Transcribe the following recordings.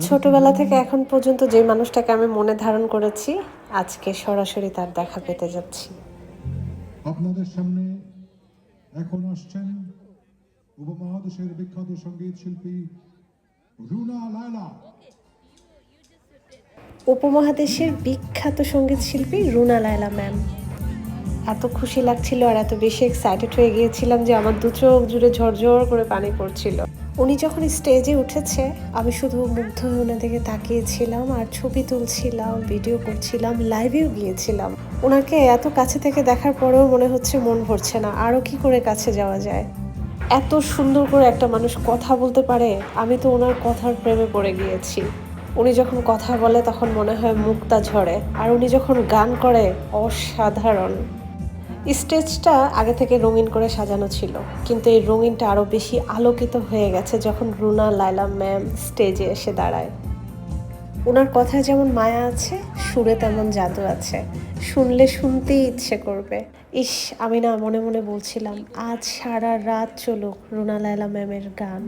ছোটবেলা থেকে এখন পর্যন্ত যে মানুষটাকে আমি মনে ধারণ করেছি, আজকে সরাসরি তার দেখা পেতে যাচ্ছি। আপনাদের সামনে এখন আসছেন উপমহাদেশের বিখ্যাত সঙ্গীত শিল্পী রুনা লায়লা। উপমহাদেশের বিখ্যাত সঙ্গীত শিল্পী রুনা লায়লা ম্যাম। এত খুশি লাগছিল আর এত বেশি এক্সাইটেড হয়ে গিয়েছিলাম যে আমার দু চোখ জুড়ে ঝরঝর করে পানি পড়ছিল। উনি যখন স্টেজে উঠেছে, আমি শুধু মুগ্ধ হয়ে ওনার দিকে তাকিয়েছিলাম আর ছবি তুলছিলাম, ভিডিও করছিলাম, লাইভেও গিয়েছিলাম। ওনাকে এত কাছে থেকে দেখার পরেও মনে হচ্ছে মন ভরছে না, আরও কি করে কাছে যাওয়া যায়। এত সুন্দর করে একটা মানুষ কথা বলতে পারে, আমি তো ওনার কথার প্রেমে পড়ে গিয়েছি। উনি যখন কথা বলে তখন মনে হয় মুক্তা ঝরে, আর উনি যখন গান করে অসাধারণ। স্টেজটা আগে থেকে রঙিন করে সাজানো ছিল, কিন্তু এই রঙিনটা আরও বেশি আলোকিত হয়ে গেছে যখন রুনা লায়লা ম্যাম স্টেজে এসে দাঁড়ায়। ওনার কথায় যেমন মায়া আছে, সুরে তেমন জাদু আছে। শুনলে শুনতেই ইচ্ছে করবে। ইস, আমি না মনে মনে বলছিলাম আজ সারা রাত চলুক রুনা লায়লা ম্যামের গান।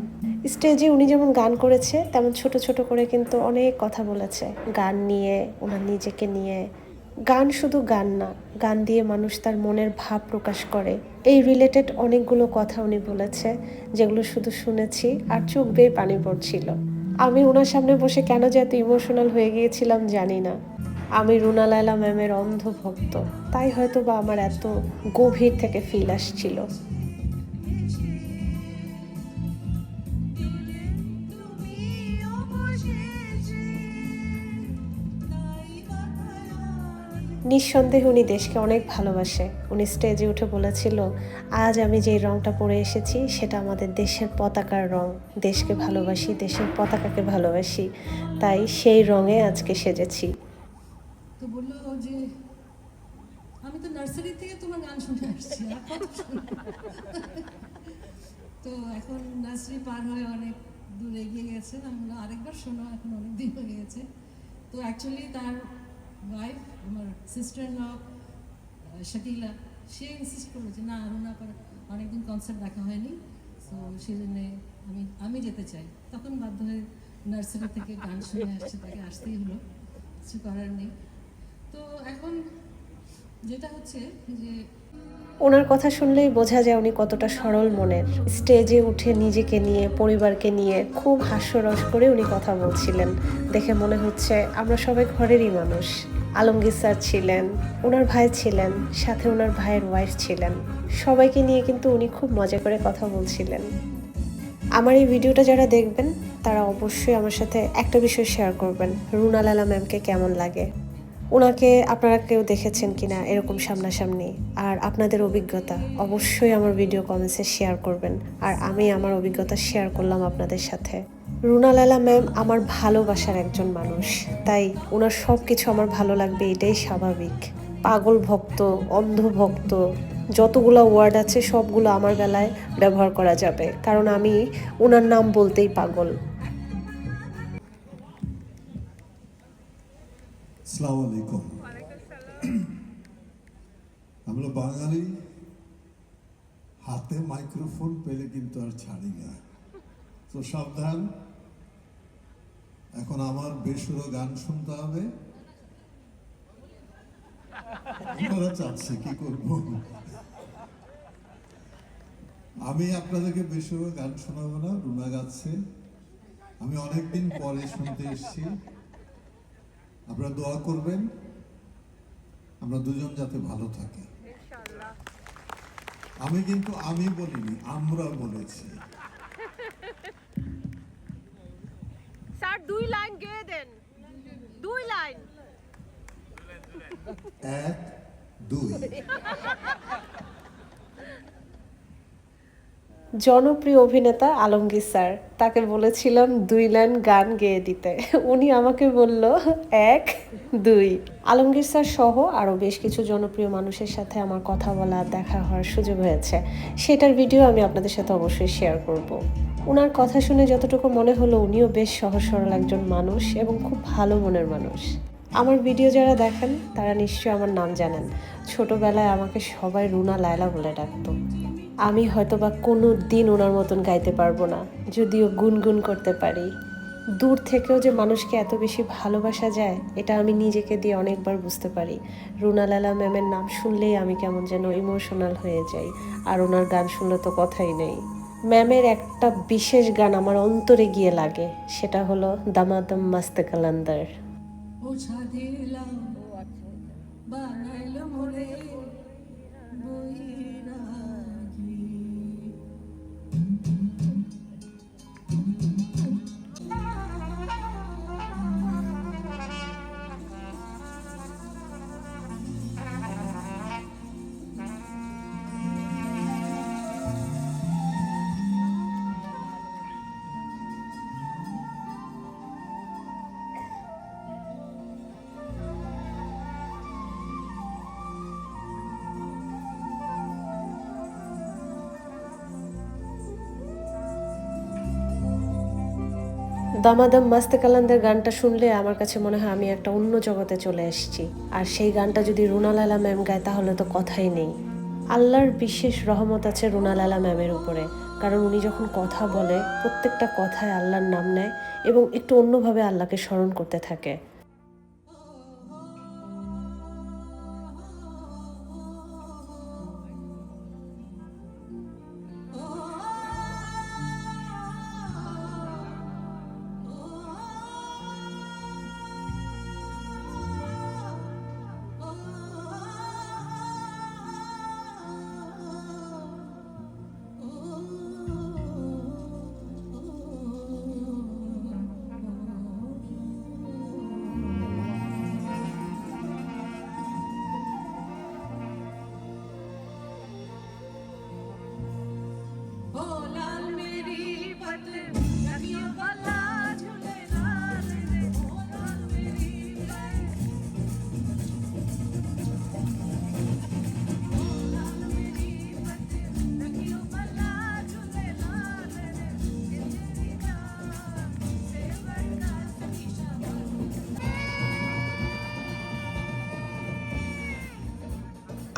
স্টেজে উনি যেমন গান করেছে, তেমন ছোট ছোট করে কিন্তু অনেক কথা বলেছে গান নিয়ে, ওনার নিজেকে নিয়ে। গান শুধু গান না, গান দিয়ে মানুষ তার মনের ভাব প্রকাশ করে। এই রিলেটেড অনেকগুলো কথা উনি বলেছে, যেগুলো শুধু শুনেছি আর চোখ বেয়ে পানি পড়ছিল। আমি ওনার সামনে বসে কেন যে এত ইমোশনাল হয়ে গিয়েছিলাম জানি না। আমি রুনা লায়লা ম্যামের অন্ধ ভক্ত, তাই হয়তো বা আমার এত গভীর থেকে ফিল আসছিল। নিঃসন্দেহে উনি দেশকে অনেক ভালোবাসে। উনি স্টেজে উঠে বলেছিল, আজ আমি যেই রংটা পরে এসেছি সেটা আমাদের দেশের পতাকার রং। দেশকে ভালোবাসি, দেশের পতাকাকে ভালোবাসি, তাই সেই রঙে আজকে সেজেছি। তো বললো যে আমি তো নার্সারি থেকে তোমার গান শুনে আসছি, আর কত শুনবো? তো এখন নার্সারি পার হয়ে অনেক দূর এগিয়ে গেছে, আমরা আরেকবার শোনো, এখন অনেক দিন হয়ে গেছে। তো অ্যাকচুয়ালি তার ওয়াইফ, আমার সিস্টার ইন ল শাকিলা, সে ইনসিস্ট করেছে না রুনা পর অনেকদিন কনসার্ট দেখা হয়নি, সো সেই জন্যে আমি যেতে চাই। তখন বাধ্য হয়ে নার্সারি থেকে গান শুনে আসছে, তাকে আসতেই হলো, কিছু করার নেই। তো এখন যেটা হচ্ছে যে ওনার কথা শুনলেই বোঝা যায় উনি কতটা সরল মনের। স্টেজে উঠে নিজেকে নিয়ে, পরিবারকে নিয়ে খুব হাস্যরস করে উনি কথা বলছিলেন। দেখে মনে হচ্ছে আমরা সবাই ঘরেরই মানুষ। আলমগীর স্যার ছিলেন, ওনার ভাই ছিলেন, সাথে ওনার ভাইয়ের ওয়াইফ ছিলেন। সবাইকে নিয়ে কিন্তু উনি খুব মজা করে কথা বলছিলেন। আমার এই ভিডিওটা যারা দেখবেন তারা অবশ্যই আমার সাথে একটা বিষয় শেয়ার করবেন, রুনা লায়লা ম্যামকে কেমন লাগে। ওনাকে আপনারা কেউ দেখেছেন কিনা এরকম সামনাসামনি, আর আপনাদের অভিজ্ঞতা অবশ্যই আমার ভিডিও কমেন্টসে শেয়ার করবেন। আর আমি আমার অভিজ্ঞতা শেয়ার করলাম আপনাদের সাথে। রুনা লায়লা ম্যাম আমার ভালোবাসার একজন মানুষ, তাই ওনার সব কিছু আমার ভালো লাগবে, এটাই স্বাভাবিক। পাগল ভক্ত, অন্ধ ভক্ত, যতগুলো ওয়ার্ড আছে সবগুলো আমার বেলায় ব্যবহার করা যাবে, কারণ আমি ওনার নাম বলতেই পাগল। আসসালামু আলাইকুম। আমরা বাঙালি হাতে মাইক্রোফোন পেলে কিন্তু আর ছাড়ি না, তো সাবধান। এখন আমার বেসুরো গান শুনতে হবে, আপনারা চাচ্ছে কি করব। আমি আপনাদেরকে বেসুরো গান শোনাবো না, রুনা গাচ্ছে। আমি অনেকদিন পরে শুনতে এসেছি, আপনারা দোয়া করবেন আমরা দুজন যাতে ভালো থাকি। আমি কিন্তু আমি বলিনি, আমরা বলেছি। স্যার 2 লাইন গেয়ে দেন, 2 লাইন। 1 2 জনপ্রিয় অভিনেতা আলমগীর স্যার, তাকে বলেছিলাম 2 লাইন গান গেয়ে দিতে, উনি আমাকে বলল 1 2। আলমগীর স্যার সহ আরও বেশ কিছু জনপ্রিয় মানুষের সাথে আমার কথা বলা, দেখা হওয়ার সুযোগ হয়েছে, সেটার ভিডিও আমি আপনাদের সাথে অবশ্যই শেয়ার করব। ওনার কথা শুনে যতটুকু মনে হলো উনিও বেশ সহজ সরল একজন মানুষ এবং খুব ভালো মনের মানুষ। আমার ভিডিও যারা দেখেন তারা নিশ্চয়ই আমার নাম জানেন। ছোটবেলায় আমাকে সবাই রুনা লায়লা বলে ডাকতো। আমি হয়তো বা কোনো দিন ওনার মতন গাইতে পারবো না, যদিও গুনগুন করতে পারি। দূর থেকেও যে মানুষকে এত বেশি ভালোবাসা যায় এটা আমি নিজেকে দিয়ে অনেকবার বুঝতে পারি। রুনা লায়লা ম্যামের নাম শুনলেই আমি কেমন যেন ইমোশনাল হয়ে যাই, আর ওনার গান শুনলে তো কথাই নেই। ম্যামের একটা বিশেষ গান আমার অন্তরে গিয়ে লাগে, সেটা হলো দামাদম মস্ত কালান্দার। ওঝা দিলাম বানাইলো মোরে বৈরাগী। দামাদম মাস্তে কালান্দার গানটা শুনলে আমার কাছে মনে হয় আমি একটা অন্য জগতে চলে এসেছি। আর সেই গানটা যদি রুনা লায়লা ম্যাম গায় তাহলে তো কথাই নেই। আল্লাহর বিশেষ রহমত আছে রুনা লায়লা ম্যামের উপরে, কারণ উনি যখন কথা বলে প্রত্যেকটা কথায় আল্লাহর নাম নেয় এবং একটু অন্যভাবে আল্লাহকে স্মরণ করতে থাকে।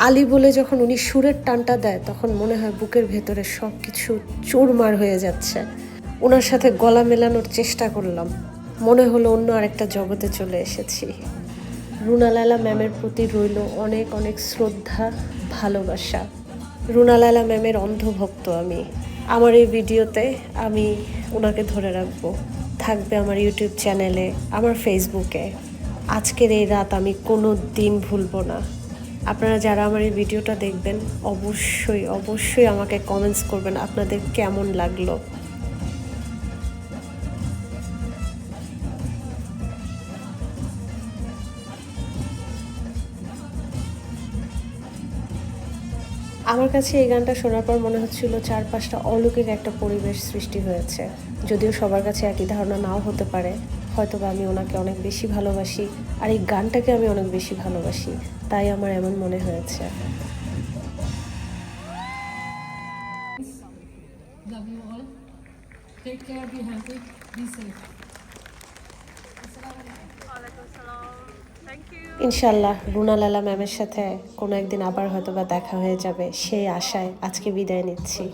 আলী বলে যখন উনি সুরের টানটা দেয় তখন মনে হয় বুকের ভেতরে সব কিছু চুরমার হয়ে যাচ্ছে। ওনার সাথে গলা মেলানোর চেষ্টা করলাম, মনে হলো অন্য আরেকটা জগতে চলে এসেছি। রুনা লায়লা ম্যামের প্রতি রইল অনেক অনেক শ্রদ্ধা, ভালোবাসা। রুনা লায়লা ম্যামের অন্ধভক্ত আমি। আমার এই ভিডিওতে আমি ওনাকে ধরে রাখবো, থাকবে আমার ইউটিউব চ্যানেলে, আমার ফেসবুকে। আজকের এই রাত আমি কোনো দিন ভুলবো না। আপনারা যারা আমার এই ভিডিওটা দেখবেন অবশ্যই অবশ্যই আমাকে কমেন্টস করবেন আপনাদের কেমন লাগলো। আমার কাছে এই গানটা শোনার পর মনে হচ্ছিল চারপাশটা অলৌকিক একটা পরিবেশ সৃষ্টি হয়েছে। যদিও সবার কাছে একই ধারণা নাও হতে পারে, হয়তোবা আমি ওনাকে অনেক বেশি ভালোবাসি আর এই গানটাকে আমি অনেক বেশি ভালোবাসি, তাই আমার এমন মনে হয়েছে। Love you all. Take care, be happy, be safe. ইনশাল্লাহ রুনা লায়লা ম্যামের সাথে কোনো একদিন আবার হয়তো বা দেখা হয়ে যাবে, সেই আশায় আজকে বিদায় নিচ্ছি।